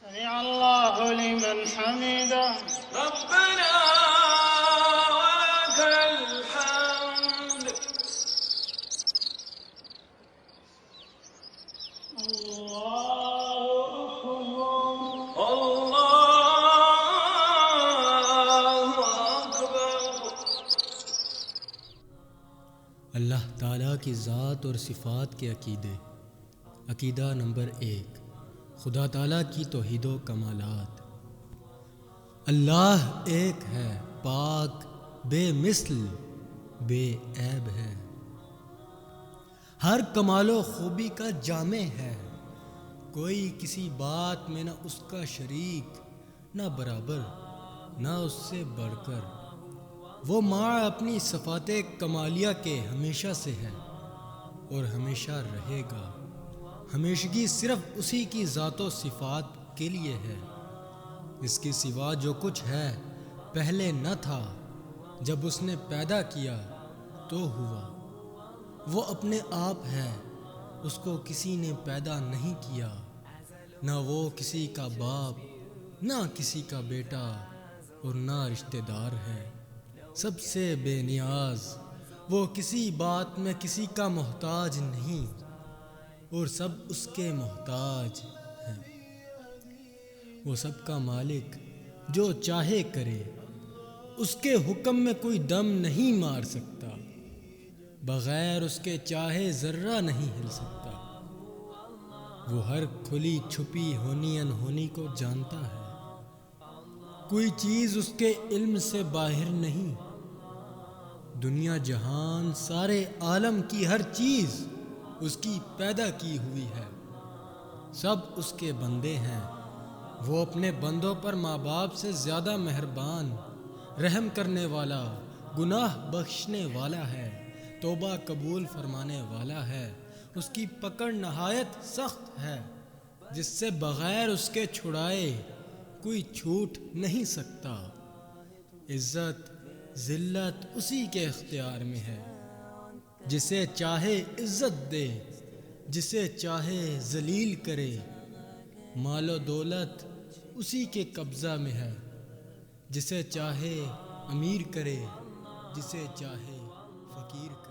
سمع الله لمن حمده ربنا ولك الحمد. الله أكبر. اللہ اکبر. اللہ تعالیٰ کی ذات اور صفات کے عقیدے. عقیدہ نمبر 1، خدا تعالیٰ کی توحید و کمالات. اللہ ایک ہے، پاک، بے مثل، بے عیب ہے، ہر کمال و خوبی کا جامع ہے، کوئی کسی بات میں نہ اس کا شریک، نہ برابر، نہ اس سے بڑھ کر. وہ ماں اپنی صفات کمالیہ کے ہمیشہ سے ہے اور ہمیشہ رہے گا. ہمیشگی صرف اسی کی ذات و صفات کے لیے ہے. اس کے سوا جو کچھ ہے پہلے نہ تھا، جب اس نے پیدا کیا تو ہوا. وہ اپنے آپ ہے، اس کو کسی نے پیدا نہیں کیا، نہ وہ کسی کا باپ، نہ کسی کا بیٹا اور نہ رشتہ دار ہے. سب سے بے نیاز، وہ کسی بات میں کسی کا محتاج نہیں اور سب اس کے محتاج ہیں. وہ سب کا مالک، جو چاہے کرے، اس کے حکم میں کوئی دم نہیں مار سکتا، بغیر اس کے چاہے ذرہ نہیں ہل سکتا. وہ ہر کھلی چھپی ہونی انہونی کو جانتا ہے، کوئی چیز اس کے علم سے باہر نہیں. دنیا جہان سارے عالم کی ہر چیز اس کی پیدا کی ہوئی ہے. سب اس کے بندے ہیں. وہ اپنے بندوں پر ماں باپ سے زیادہ مہربان، رحم کرنے والا، گناہ بخشنے والا ہے، توبہ قبول فرمانے والا ہے. اس کی پکڑ نہایت سخت ہے، جس سے بغیر اس کے چھڑائے کوئی چھوٹ نہیں سکتا. عزت ذلت اسی کے اختیار میں ہے، جسے چاہے عزت دے، جسے چاہے ذلیل کرے. مال و دولت اسی کے قبضہ میں ہے، جسے چاہے امیر کرے، جسے چاہے فقیر کرے.